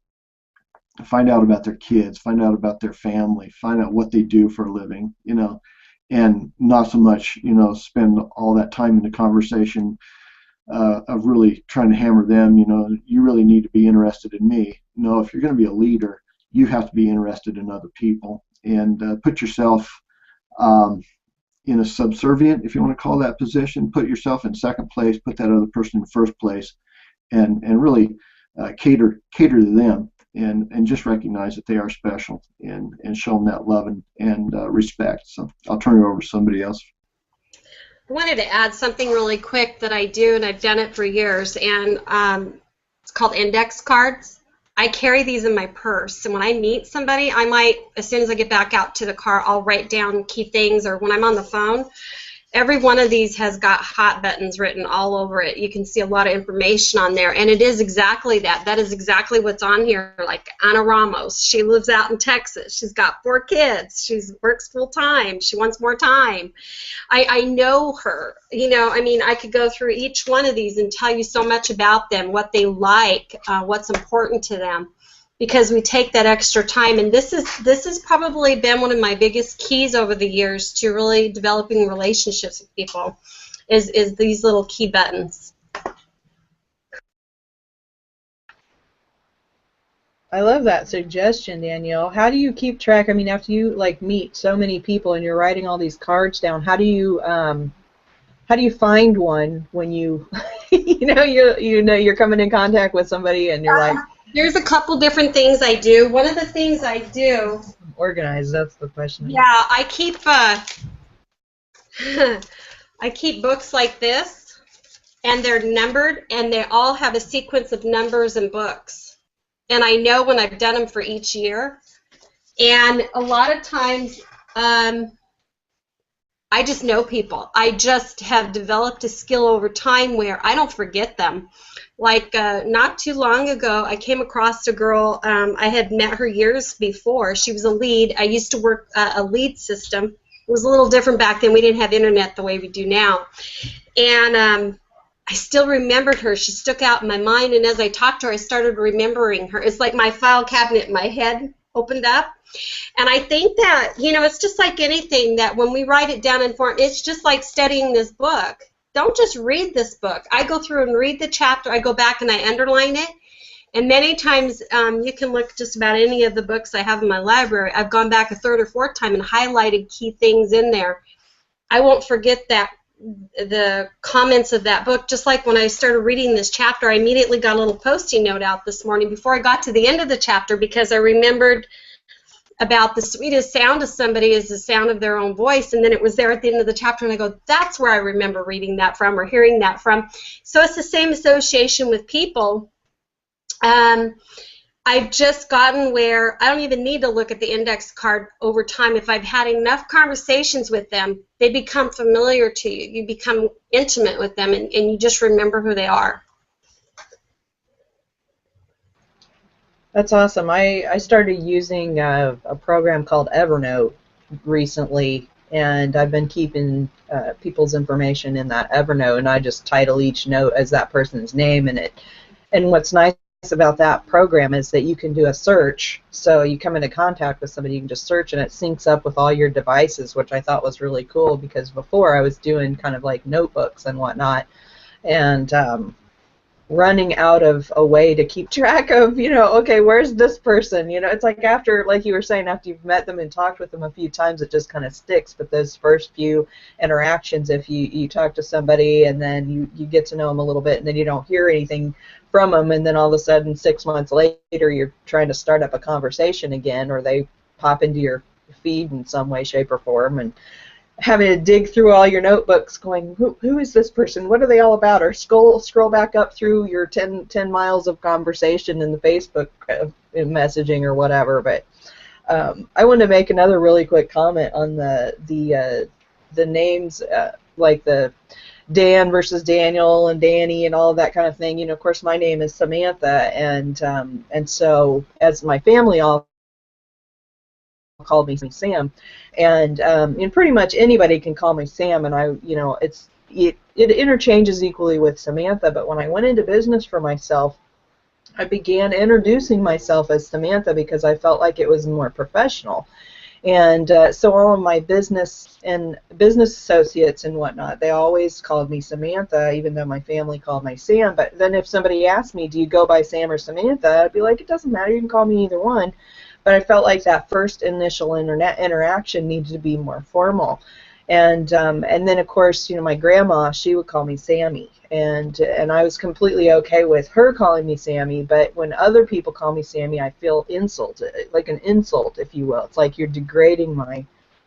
find out about their kids, find out about their family, find out what they do for a living, you know, and not so much, you know, spend all that time in the conversation of really trying to hammer them, you know, you really need to be interested in me. No, if you're going to be a leader, you have to be interested in other people and put yourself in a subservient, if you want to call that position, put yourself in second place, put that other person in first place, and really cater to them, and just recognize that they are special, and show them that love and respect. So I'll turn it over to somebody else. I wanted to add something really quick that I do, and I've done it for years, and it's called index cards. I carry these in my purse, and when I meet somebody, I might, as soon as I get back out to the car, I'll write down key things, or when I'm on the phone, every one of these has got hot buttons written all over it. You can see a lot of information on there, and it is exactly that. That is exactly what's on here. Like Ana Ramos, she lives out in Texas. She's got 4 kids. She works full time. She wants more time. I know her. You know, I mean, I could go through each one of these and tell you so much about them, what they like, what's important to them, because we take that extra time. And this has probably been one of my biggest keys over the years to really developing relationships with people, is these little key buttons. I love that suggestion, Danielle. How do you keep track? I mean, after you like meet so many people and you're writing all these cards down, how do you find one when you you know you're coming in contact with somebody and you're like, there's a couple different things I do. One of the things I do, organized, that's the question. Yeah, I keep I keep books like this, and they're numbered, and they all have a sequence of numbers and books. And I know when I've done them for each year. And a lot of times, I just know people. I just have developed a skill over time where I don't forget them. Like not too long ago, I came across a girl. I had met her years before. She was a lead. I used to work a lead system. It was a little different back then. We didn't have internet the way we do now. And I still remembered her. She stuck out in my mind, and as I talked to her, I started remembering her. It's like my file cabinet in my head opened up. And I think that, you know, it's just like anything, that when we write it down in form, it's just like studying this book. Don't just read this book. I go through and read the chapter. I go back and I underline it. And many times, you can look just about any of the books I have in my library. I've gone back a 3rd or 4th time and highlighted key things in there. I won't forget that, the comments of that book. Just like when I started reading this chapter, I immediately got a little Post-it note out this morning before I got to the end of the chapter, because I remembered about the sweetest sound of somebody is the sound of their own voice, and then it was there at the end of the chapter, and I go, that's where I remember reading that from or hearing that from. So it's the same association with people. I've just gotten where I don't even need to look at the index card over time. If I've had enough conversations with them, they become familiar to you. You become intimate with them, and you just remember who they are. That's awesome. I started using a program called Evernote recently, and I've been keeping people's information in that Evernote, and I just title each note as that person's name in it. And what's nice about that program is that you can do a search. So you come into contact with somebody, you can just search, and it syncs up with all your devices, which I thought was really cool, because before I was doing kind of like notebooks and whatnot, and running out of a way to keep track of, you know, okay, where's this person? You know, it's like after, like you were saying, after you've met them and talked with them a few times, it just kind of sticks. But those first few interactions, if you talk to somebody and then you get to know them a little bit and then you don't hear anything from them, and then all of a sudden 6 months later you're trying to start up a conversation again, or they pop into your feed in some way, shape, or form, and having to dig through all your notebooks going, who is this person? What are they all about? Or scroll back up through your 10 miles of conversation in the Facebook messaging or whatever. But I want to make another really quick comment on the names, like Dan versus Daniel and Danny and all of that kind of thing. Of course, my name is Samantha, and so as my family all called me Sam, and pretty much anybody can call me Sam, and it interchanges equally with Samantha. But when I went into business for myself, I began introducing myself as Samantha because I felt like it was more professional. And so all of my business associates and whatnot, they always called me Samantha, even though my family called me Sam. But then if somebody asked me, do you go by Sam or Samantha, I'd be like, it doesn't matter, you can call me either one. But I felt like that first initial interaction needed to be more formal. And then, of course, my grandma, she would call me Sammy. And I was completely okay with her calling me Sammy, but when other people call me Sammy, I feel insulted, like an insult, if you will. It's like you're degrading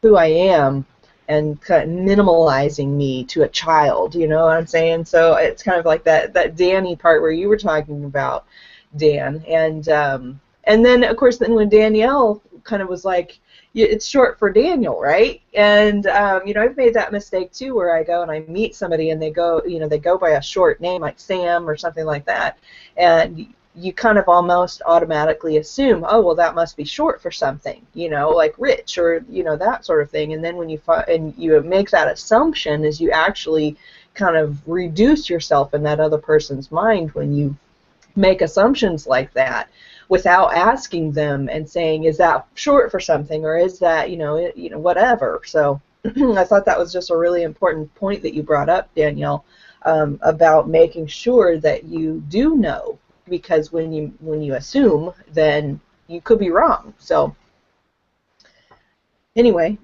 who I am and kind of minimalizing me to a child, you know what I'm saying? So it's kind of like that Danny part where you were talking about, Dan. And then, of course, then when Danielle kind of was like, it's short for Daniel, right? And I've made that mistake too, where I go and I meet somebody and they go by a short name like Sam or something like that, and you kind of almost automatically assume, oh, well, that must be short for something, like Rich or that sort of thing. And then when you make that assumption, is you actually kind of reduce yourself in that other person's mind when you make assumptions like that, without asking them and saying, is that short for something, or is that, whatever. So I thought that was just a really important point that you brought up, Danielle, about making sure that you do know, because when you assume, then you could be wrong. So anyway,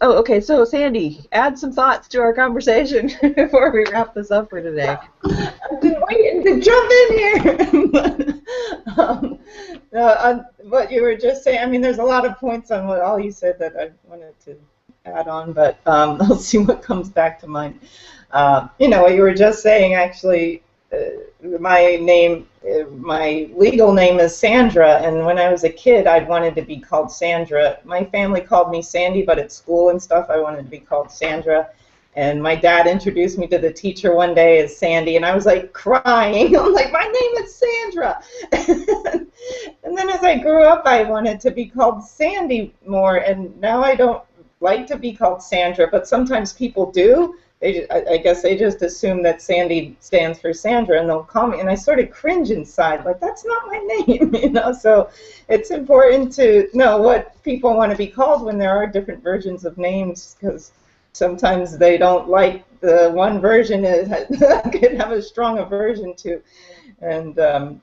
oh, okay, so Sandy, add some thoughts to our conversation before we wrap this up for today. I've been waiting to jump in here. On what you were just saying, I mean, there's a lot of points on what all you said that I wanted to add on, but I'll see what comes back to mind. What you were just saying, actually, my legal name is Sandra, and when I was a kid, I wanted to be called Sandra. My family called me Sandy, but at school and stuff, I wanted to be called Sandra. And my dad introduced me to the teacher one day as Sandy, and I was like crying. I'm like, my name is Sandra. And then as I grew up, I wanted to be called Sandy more, and now I don't like to be called Sandra, but sometimes people do. I guess they just assume that Sandy stands for Sandra, and they'll call me, and I sort of cringe inside, like, that's not my name, So it's important to know what people want to be called when there are different versions of names, because sometimes they don't like the one version could have a strong aversion to. And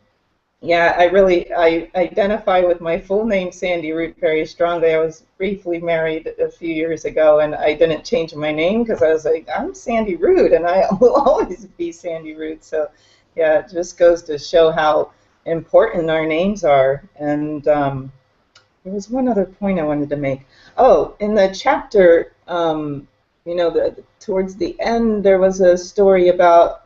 yeah, I identify with my full name, Sandy Root, very strongly. I was briefly married a few years ago, and I didn't change my name because I was like, I'm Sandy Root, and I will always be Sandy Root. So yeah, it just goes to show how important our names are. And there was one other point I wanted to make. Oh, in the chapter, towards the end, there was a story about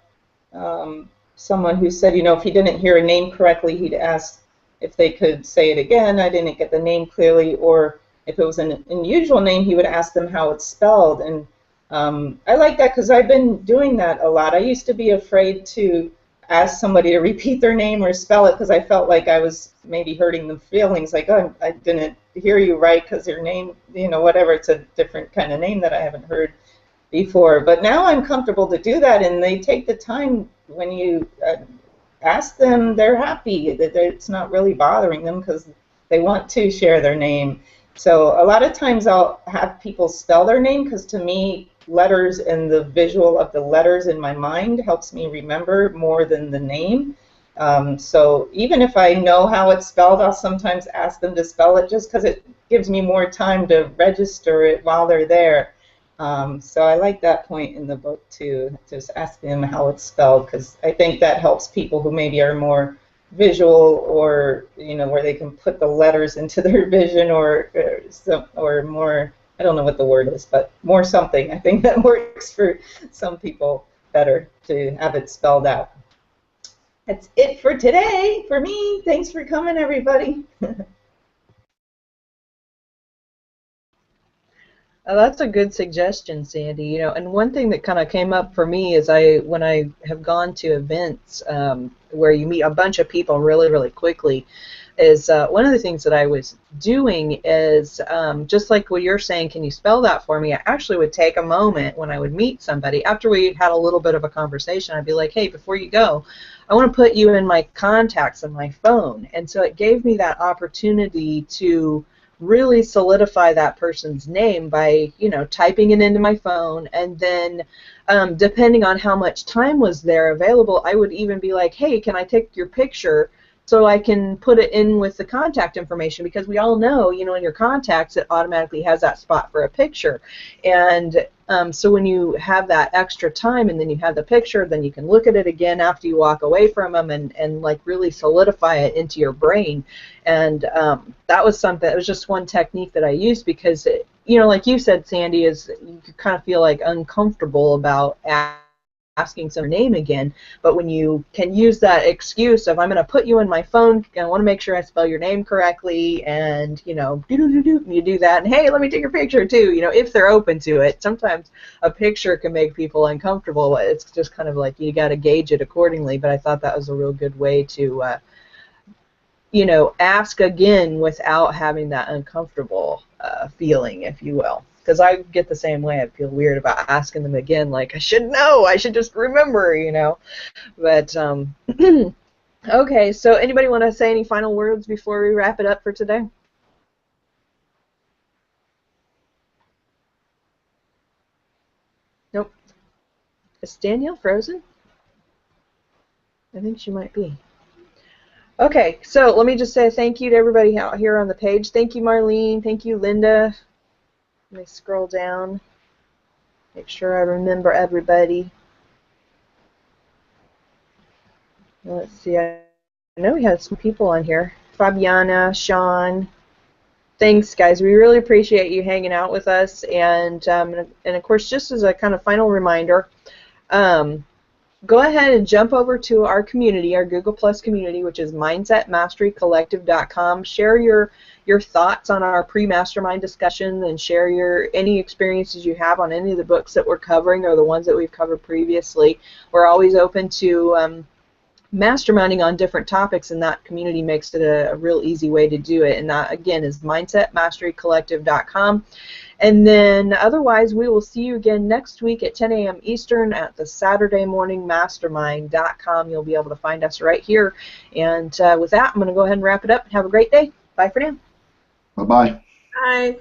someone who said, if he didn't hear a name correctly, he'd ask if they could say it again. I didn't get the name clearly, or if it was an unusual name, he would ask them how it's spelled. And I like that because I've been doing that a lot. I used to be afraid to ask somebody to repeat their name or spell it because I felt like I was maybe hurting their feelings, like, oh, I didn't hear you right because your name, whatever, it's a different kind of name that I haven't heard before. But now I'm comfortable to do that, and they take the time. When you ask them, they're happy that it's not really bothering them because they want to share their name. So a lot of times I'll have people spell their name because to me, letters and the visual of the letters in my mind helps me remember more than the name. So even if I know how it's spelled, I'll sometimes ask them to spell it just because it gives me more time to register it while they're there. So I like that point in the book too, just ask them how it's spelled, because I think that helps people who maybe are more visual, or where they can put the letters into their vision, or more, I don't know what the word is, but more something. I think that works for some people better to have it spelled out. That's it for today for me. Thanks for coming, everybody. Oh, that's a good suggestion, Sandy. And one thing that kind of came up for me is when I have gone to events where you meet a bunch of people really, really quickly, is one of the things that I was doing is just like what you're saying, can you spell that for me? I actually would take a moment when I would meet somebody after we had a little bit of a conversation. I'd be like, hey, before you go, I want to put you in my contacts on my phone. And so it gave me that opportunity to really solidify that person's name by, typing it into my phone, and then depending on how much time was there available, I would even be like, hey, can I take your picture so I can put it in with the contact information, because we all know, in your contacts, it automatically has that spot for a picture. And so when you have that extra time and then you have the picture, then you can look at it again after you walk away from them and like really solidify it into your brain. And that was something, it was just one technique that I used because, like you said, Sandy, is you kind of feel like uncomfortable about asking some name again, but when you can use that excuse of I'm going to put you in my phone, I want to make sure I spell your name correctly, and you do that, and hey, let me take your picture too, if they're open to it. Sometimes a picture can make people uncomfortable, but it's just kind of like you got to gauge it accordingly. But I thought that was a real good way to ask again without having that uncomfortable feeling, if you will. Because I get the same way. I feel weird about asking them again, like, I should know, I should just remember. But, okay, so anybody want to say any final words before we wrap it up for today? Nope. Is Danielle frozen? I think she might be. Okay, so let me just say thank you to everybody out here on the page. Thank you, Marlene. Thank you, Linda. Let me scroll down. Make sure I remember everybody. Let's see. I know we had some people on here. Fabiana, Sean. Thanks, guys. We really appreciate you hanging out with us. And of course, just as a kind of final reminder, go ahead and jump over to our community, our Google Plus community, which is mindsetmasterycollective.com. Share your thoughts on our pre-mastermind discussion, and share any experiences you have on any of the books that we're covering or the ones that we've covered previously. We're always open to masterminding on different topics, and that community makes it a real easy way to do it. And that, again, is mindsetmasterycollective.com. And then otherwise, we will see you again next week at 10 a.m. Eastern at the Saturday Morning Mastermind.com. You'll be able to find us right here. And with that, I'm going to go ahead and wrap it up. Have a great day. Bye for now. Bye-bye. Bye.